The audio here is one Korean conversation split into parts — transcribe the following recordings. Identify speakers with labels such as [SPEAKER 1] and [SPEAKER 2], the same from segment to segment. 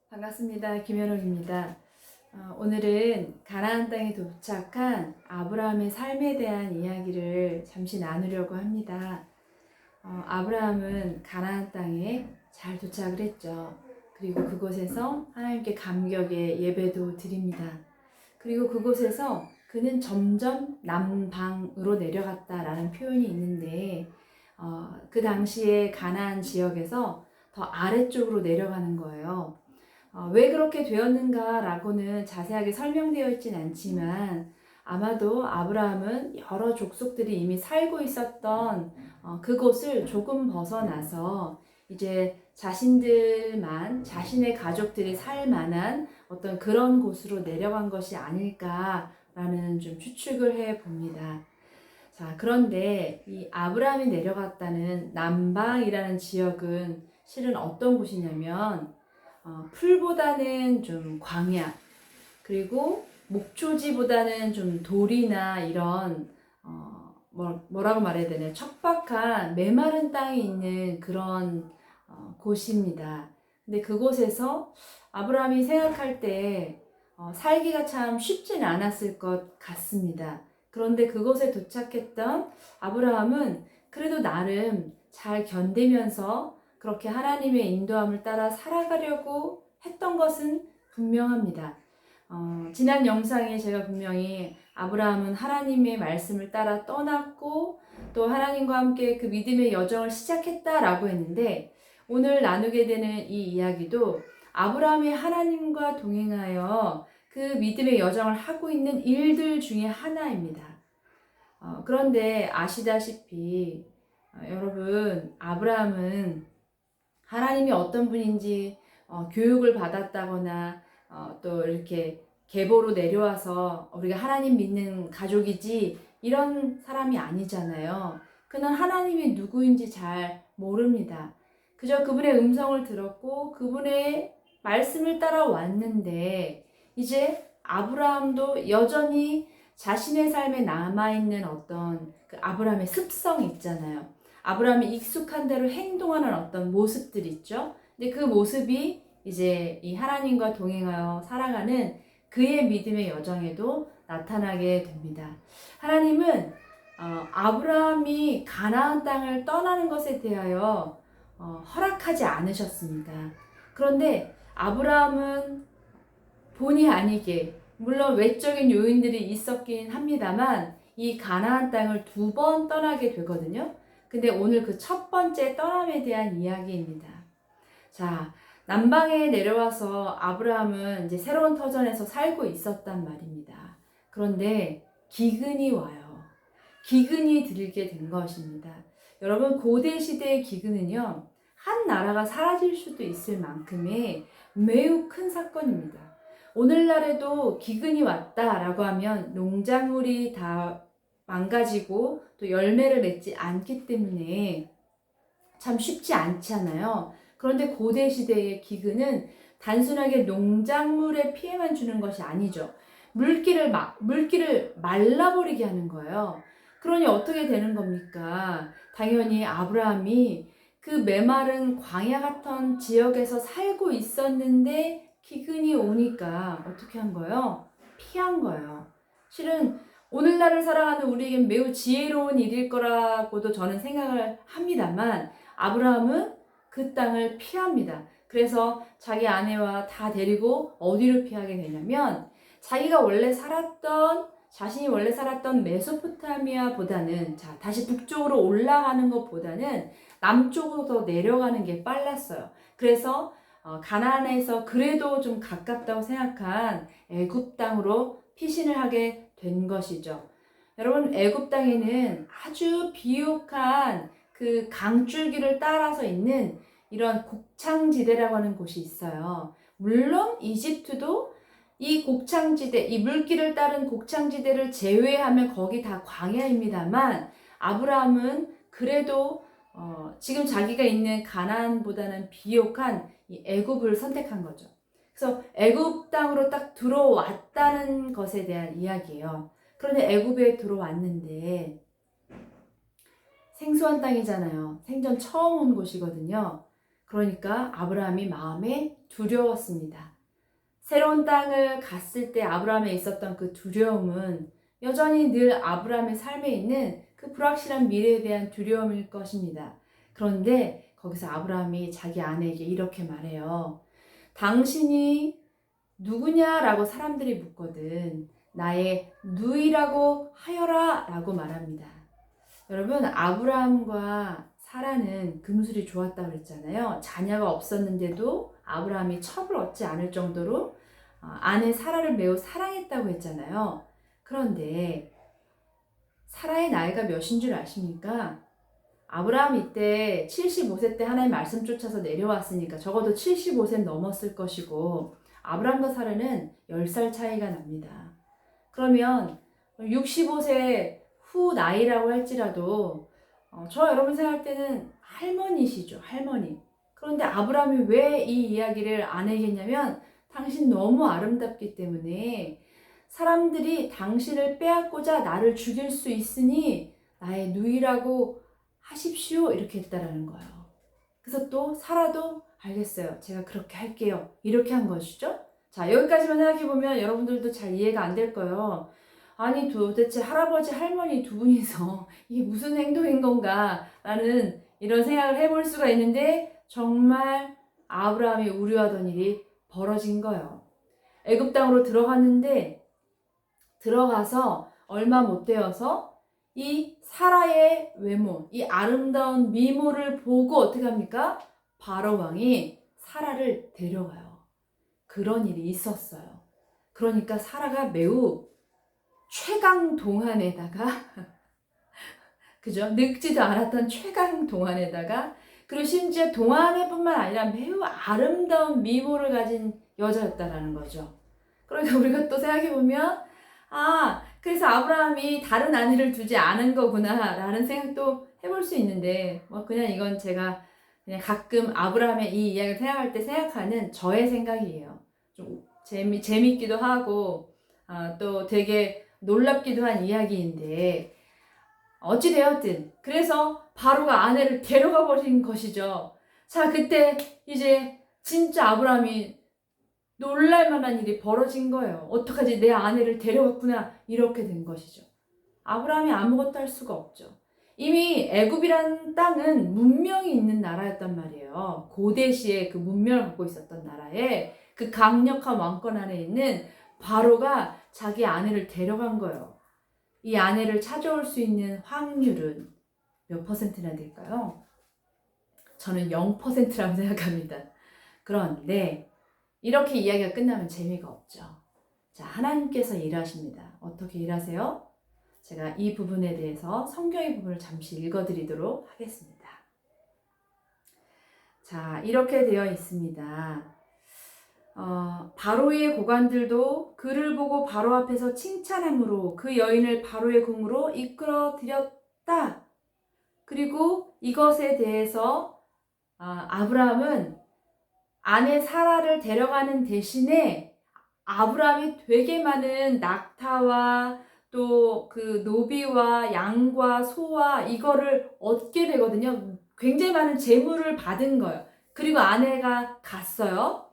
[SPEAKER 1] 반갑습니다. 김현옥입니다. 오늘은 가나안 땅에 도착한 아브라함의 삶에 대한 이야기를 잠시 나누려고 합니다. 아브라함은 가나안 땅에 잘 도착을 했죠. 그리고 그곳에서 하나님께 감격의 예배도 드립니다. 그리고 그곳에서 그는 점점 남방으로 내려갔다라는 표현이 있는데 그 당시에 가나안 지역에서 더 아래쪽으로 내려가는 거예요. 왜 그렇게 되었는가라고는 자세하게 설명되어 있진 않지만 아마도 아브라함은 여러 족속들이 이미 살고 있었던 그곳을 조금 벗어나서 이제 자신의 가족들이 살 만한 어떤 그런 곳으로 내려간 것이 아닐까라는 좀 추측을 해 봅니다. 자, 그런데 이 아브라함이 내려갔다는 남방이라는 지역은 실은 어떤 곳이냐면 풀보다는 좀 광야, 그리고 목초지보다는 좀 돌이나 이런 뭐라고 말해야 되나, 척박한 메마른 땅이 있는 그런 곳입니다. 근데 그곳에서 아브라함이 생각할 때 살기가 참 쉽진 않았을 것 같습니다. 그런데 그곳에 도착했던 아브라함은 그래도 나름 잘 견디면서 그렇게 하나님의 인도함을 따라 살아가려고 했던 것은 분명합니다. 지난 영상에 제가 분명히 아브라함은 하나님의 말씀을 따라 떠났고 또 하나님과 함께 그 믿음의 여정을 시작했다라고 했는데, 오늘 나누게 되는 이 이야기도 아브라함이 하나님과 동행하여 그 믿음의 여정을 하고 있는 일들 중에 하나입니다. 그런데 아시다시피 여러분, 아브라함은 하나님이 어떤 분인지 교육을 받았다거나 또 이렇게 계보로 내려와서 우리가 하나님 믿는 가족이지 이런 사람이 아니잖아요. 그는 하나님이 누구인지 잘 모릅니다. 그저 그분의 음성을 들었고 그분의 말씀을 따라왔는데, 이제 아브라함도 여전히 자신의 삶에 남아있는 어떤 그 아브라함의 습성이 있잖아요. 아브라함이 익숙한 대로 행동하는 어떤 모습들이 있죠. 근데 그 모습이 이제 이 하나님과 동행하여 살아가는 그의 믿음의 여정에도 나타나게 됩니다. 하나님은 아브라함이 가나안 땅을 떠나는 것에 대하여 허락하지 않으셨습니다. 그런데 아브라함은 본의 아니게, 물론 외적인 요인들이 있었긴 합니다만 이 가나안 땅을 2번 떠나게 되거든요. 근데 오늘 그 첫 번째 떠남에 대한 이야기입니다. 자, 남방에 내려와서 아브라함은 이제 새로운 터전에서 살고 있었단 말입니다. 그런데 기근이 와요. 기근이 들게 된 것입니다. 여러분, 고대 시대의 기근은요, 한 나라가 사라질 수도 있을 만큼의 매우 큰 사건입니다. 오늘날에도 기근이 왔다라고 하면 농작물이 다 망가지고 또 열매를 맺지 않기 때문에 참 쉽지 않잖아요. 그런데 고대 시대의 기근은 단순하게 농작물에 피해만 주는 것이 아니죠. 물기를 말라버리게 하는 거예요. 그러니 어떻게 되는 겁니까? 당연히 아브라함이 그 메마른 광야 같은 지역에서 살고 있었는데 기근이 오니까 어떻게 한 거예요? 피한 거예요. 실은 오늘날을 살아가는 우리에겐 매우 지혜로운 일일 거라고도 저는 생각을 합니다만, 아브라함은 그 땅을 피합니다. 그래서 자기 아내와 다 데리고 어디로 피하게 되냐면, 자신이 원래 살았던 메소포타미아보다는, 다시 북쪽으로 올라가는 것보다는 남쪽으로 더 내려가는 게 빨랐어요. 그래서 가나안에서 그래도 좀 가깝다고 생각한 애굽 땅으로 피신을 하게 된 것이죠. 여러분, 애굽 땅에는 아주 비옥한 그 강줄기를 따라서 있는 이런 곡창지대라고 하는 곳이 있어요. 물론 이집트도 이 물길을 따른 곡창지대를 제외하면 거기 다 광야입니다만, 아브라함은 그래도 지금 자기가 있는 가나안보다는 비옥한 이 애굽을 선택한 거죠. 그래서 애굽 땅으로 딱 들어왔다는 것에 대한 이야기예요. 그런데 애굽에 들어왔는데 생소한 땅이잖아요. 생전 처음 온 곳이거든요. 그러니까 아브라함이 마음에 두려웠습니다. 새로운 땅을 갔을 때 아브라함에 있었던 그 두려움은 여전히 늘 아브라함의 삶에 있는 그 불확실한 미래에 대한 두려움일 것입니다. 그런데 거기서 아브라함이 자기 아내에게 이렇게 말해요. 당신이 누구냐라고 사람들이 묻거든 나의 누이라고 하여라 라고 말합니다. 여러분, 아브라함과 사라는 금술이 좋았다고 그랬잖아요. 자녀가 없었는데도 아브라함이 첩을 얻지 않을 정도로 아내 사라를 매우 사랑했다고 했잖아요. 그런데 사라의 나이가 몇인 줄 아십니까? 아브라함 이때 75세 때 하나님 말씀 쫓아서 내려왔으니까 적어도 75세 넘었을 것이고 아브라함과 사라는 10살 차이가 납니다. 그러면 65세 후 나이라고 할지라도 저 여러분 생각할 때는 할머니시죠. 할머니. 그런데 아브라함이 왜 이 이야기를 안 하겠냐면 당신 너무 아름답기 때문에 사람들이 당신을 빼앗고자 나를 죽일 수 있으니 나의 누이라고 하십시오 이렇게 했다라는 거예요. 그래서 또 사라도 알겠어요. 제가 그렇게 할게요. 이렇게 한 것이죠. 자, 여기까지만 생각해보면 여러분들도 잘 이해가 안 될 거예요. 아니 도대체 할아버지 할머니 두 분이서 이게 무슨 행동인 건가 라는 이런 생각을 해볼 수가 있는데 정말 아브라함이 우려하던 일이 벌어진 거예요. 애굽 땅으로 들어갔는데 들어가서 얼마 못 되어서 이 사라의 외모, 이 아름다운 미모를 보고 어떻게 합니까? 바로 왕이 사라를 데려가요. 그런 일이 있었어요. 그러니까 사라가 매우 최강 동안에다가 그죠? 늙지도 않았던 최강 동안에다가 그리고 심지어 동안에뿐만 아니라 매우 아름다운 미모를 가진 여자였다라는 거죠. 그러니까 우리가 또 생각해보면 그래서 아브라함이 다른 아내를 두지 않은 거구나 라는 생각도 해볼 수 있는데 그냥 이건 제가 그냥 가끔 아브라함의 이 이야기를 생각할 때 생각하는 저의 생각이에요. 좀 재밌기도 하고 또 되게 놀랍기도 한 이야기인데 어찌되었든 그래서 바로가 아내를 데려가 버린 것이죠. 자, 그때 이제 진짜 아브라함이 놀랄만한 일이 벌어진 거예요. 어떡하지? 내 아내를 데려갔구나. 이렇게 된 것이죠. 아브라함이 아무것도 할 수가 없죠. 이미 애굽이라는 땅은 문명이 있는 나라였단 말이에요. 고대 시에 그 문명을 갖고 있었던 나라에 그 강력한 왕권 안에 있는 바로가 자기 아내를 데려간 거예요. 이 아내를 찾아올 수 있는 확률은 몇 퍼센트나 될까요? 저는 0%라고 생각합니다. 그런데 이렇게 이야기가 끝나면 재미가 없죠. 자, 하나님께서 일하십니다. 어떻게 일하세요? 제가 이 부분에 대해서 성경의 부분을 잠시 읽어드리도록 하겠습니다. 자, 이렇게 되어 있습니다. 바로의 고관들도 그를 보고 바로 앞에서 칭찬함으로 그 여인을 바로의 궁으로 이끌어 들였다. 그리고 이것에 대해서 아브라함은 아내 사라를 데려가는 대신에 아브라함이 되게 많은 낙타와 또 그 노비와 양과 소와 이거를 얻게 되거든요. 굉장히 많은 재물을 받은 거예요. 그리고 아내가 갔어요.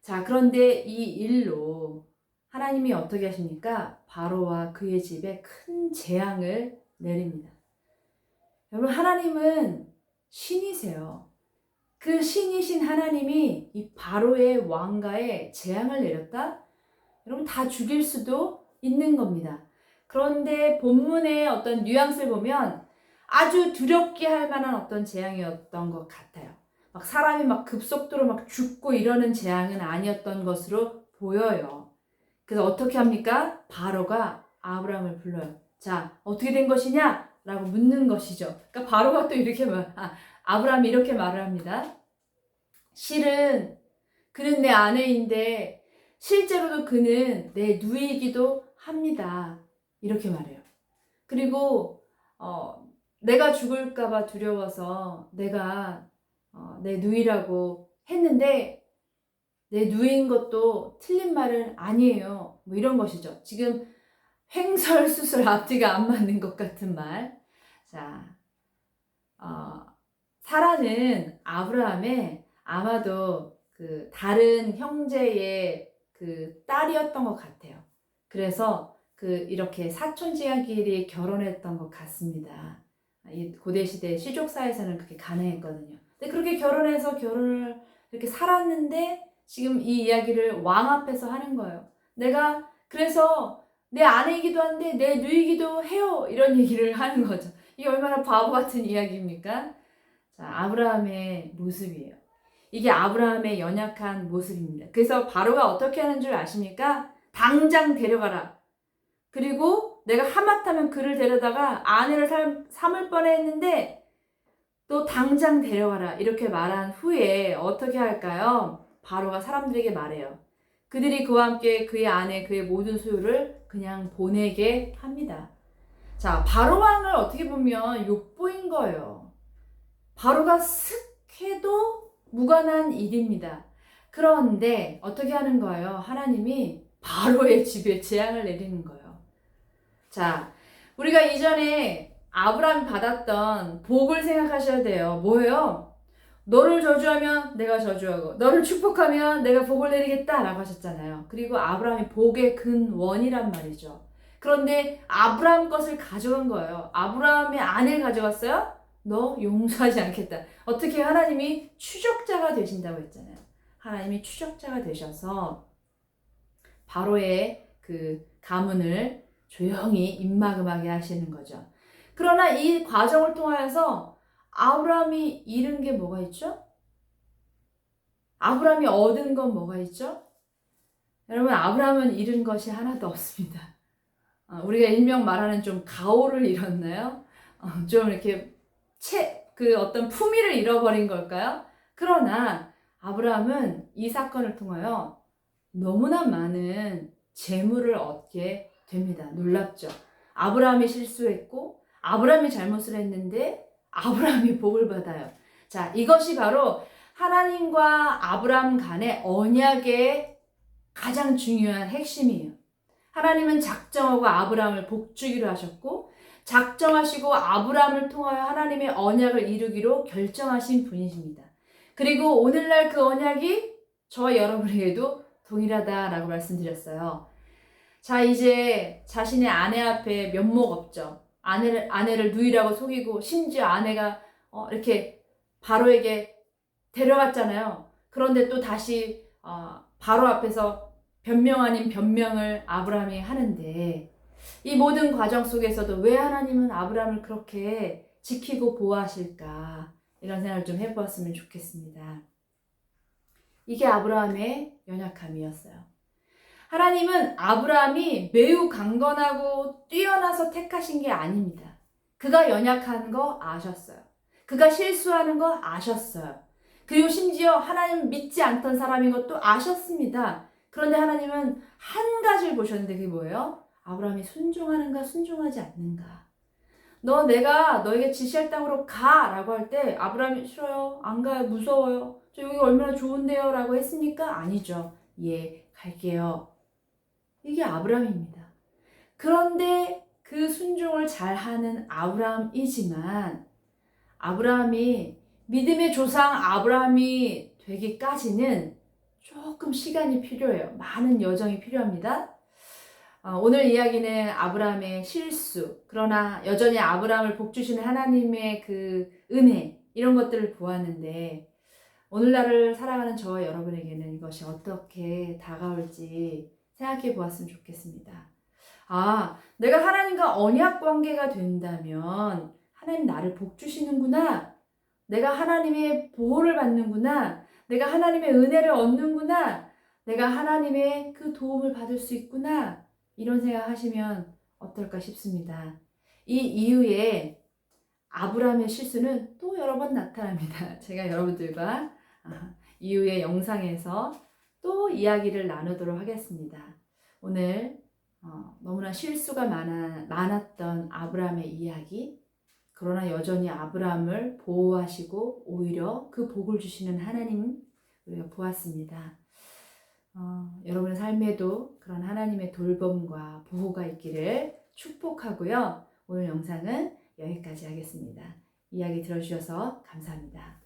[SPEAKER 1] 자, 그런데 이 일로 하나님이 어떻게 하십니까? 바로와 그의 집에 큰 재앙을 내립니다. 여러분, 하나님은 신이세요. 그 신이신 하나님이 이 바로의 왕가에 재앙을 내렸다? 여러분, 다 죽일 수도 있는 겁니다. 그런데 본문의 어떤 뉘앙스를 보면 아주 두렵게 할 만한 어떤 재앙이었던 것 같아요. 막 사람이 막 급속도로 막 죽고 이러는 재앙은 아니었던 것으로 보여요. 그래서 어떻게 합니까? 바로가 아브라함을 불러요. 자, 어떻게 된 것이냐? 라고 묻는 것이죠. 그러니까 바로가 또 이렇게 아브라함이 이렇게 말을 합니다. 실은 그는 내 아내인데 실제로도 그는 내 누이이기도 합니다. 이렇게 말해요. 그리고 내가 죽을까봐 두려워서 내가 내 누이라고 했는데 내 누이인 것도 틀린 말은 아니에요. 뭐 이런 것이죠. 지금 횡설수설 앞뒤가 안 맞는 것 같은 말. 자, 사라는 아브라함의 아마도 그 다른 형제의 그 딸이었던 것 같아요. 그래서 그 이렇게 사촌지간끼리 결혼했던 것 같습니다. 이 고대 시대 시족사에서는 그렇게 가능했거든요. 근데 그렇게 결혼해서 결혼을 이렇게 살았는데 지금 이 이야기를 왕 앞에서 하는 거예요. 내가 그래서 내 아내이기도 한데 내 누이기도 해요. 이런 얘기를 하는 거죠. 이게 얼마나 바보 같은 이야기입니까? 자, 아브라함의 모습이에요. 이게 아브라함의 연약한 모습입니다. 그래서 바로가 어떻게 하는 줄 아십니까? 당장 데려가라. 그리고 내가 하마터면 그를 데려다가 아내를 삼을 뻔했는데 또 당장 데려가라. 이렇게 말한 후에 어떻게 할까요? 바로가 사람들에게 말해요. 그들이 그와 함께 그의 아내, 그의 모든 소유를 그냥 보내게 합니다. 자, 바로 왕을 어떻게 보면 욕보인 거예요. 바로가 슥 해도 무관한 일입니다. 그런데 어떻게 하는 거예요? 하나님이 바로의 집에 재앙을 내리는 거예요. 자, 우리가 이전에 아브라함이 받았던 복을 생각하셔야 돼요. 뭐예요? 너를 저주하면 내가 저주하고 너를 축복하면 내가 복을 내리겠다라고 하셨잖아요. 그리고 아브라함이 복의 근원이란 말이죠. 그런데 아브라함 것을 가져간 거예요. 아브라함의 아내를 가져갔어요? 너 용서하지 않겠다. 어떻게 하나님이 추적자가 되신다고 했잖아요. 하나님이 추적자가 되셔서 바로의 그 가문을 조용히 입막음하게 하시는 거죠. 그러나 이 과정을 통하여서 아브라함이 잃은 게 뭐가 있죠? 아브라함이 얻은 건 뭐가 있죠? 여러분, 아브라함은 잃은 것이 하나도 없습니다. 우리가 일명 말하는 좀 가오를 잃었나요? 좀 이렇게 그 어떤 품위를 잃어버린 걸까요? 그러나 아브라함은 이 사건을 통하여 너무나 많은 재물을 얻게 됩니다. 놀랍죠? 아브라함이 실수했고 아브라함이 잘못을 했는데 아브라함이 복을 받아요. 자, 이것이 바로 하나님과 아브라함 간의 언약의 가장 중요한 핵심이에요. 하나님은 작정하고 아브라함을 복주기로 하셨고 작정하시고 아브라함을 통하여 하나님의 언약을 이루기로 결정하신 분이십니다. 그리고 오늘날 그 언약이 저와 여러분에게도 동일하다라고 말씀드렸어요. 자, 이제 자신의 아내 앞에 면목 없죠. 아내를 누이라고 속이고 심지어 아내가 이렇게 바로에게 데려갔잖아요. 그런데 또 다시 바로 앞에서 변명 아닌 변명을 아브라함이 하는데 이 모든 과정 속에서도 왜 하나님은 아브라함을 그렇게 지키고 보호하실까? 이런 생각을 좀 해보았으면 좋겠습니다. 이게 아브라함의 연약함이었어요. 하나님은 아브라함이 매우 강건하고 뛰어나서 택하신 게 아닙니다. 그가 연약한 거 아셨어요. 그가 실수하는 거 아셨어요. 그리고 심지어 하나님 믿지 않던 사람인 것도 아셨습니다. 그런데 하나님은 한 가지를 보셨는데 그게 뭐예요? 아브라함이 순종하는가 순종하지 않는가. 내가 너에게 지시할 땅으로 가 라고 할 때 아브라함이 싫어요. 안 가요. 무서워요. 저 여기 얼마나 좋은데요 라고 했습니까? 아니죠. 예, 갈게요. 이게 아브라함입니다. 그런데 그 순종을 잘하는 아브라함이지만 아브라함이 믿음의 조상 아브라함이 되기까지는 조금 시간이 필요해요. 많은 여정이 필요합니다. 오늘 이야기는 아브라함의 실수, 그러나 여전히 아브라함을 복주시는 하나님의 그 은혜, 이런 것들을 보았는데 오늘날을 살아가는 저와 여러분에게는 이것이 어떻게 다가올지 생각해 보았으면 좋겠습니다. 내가 하나님과 언약 관계가 된다면 하나님 나를 복주시는구나. 내가 하나님의 보호를 받는구나. 내가 하나님의 은혜를 얻는구나. 내가 하나님의 그 도움을 받을 수 있구나. 이런 생각하시면 어떨까 싶습니다. 이 이후에 아브라함의 실수는 또 여러 번 나타납니다. 제가 여러분들과 이후의 영상에서 또 이야기를 나누도록 하겠습니다. 오늘 너무나 실수가 많았던 아브라함의 이야기, 그러나 여전히 아브라함을 보호하시고 오히려 그 복을 주시는 하나님 우리가 보았습니다. 여러분의 삶에도 그런 하나님의 돌봄과 보호가 있기를 축복하고요. 오늘 영상은 여기까지 하겠습니다. 이야기 들어주셔서 감사합니다.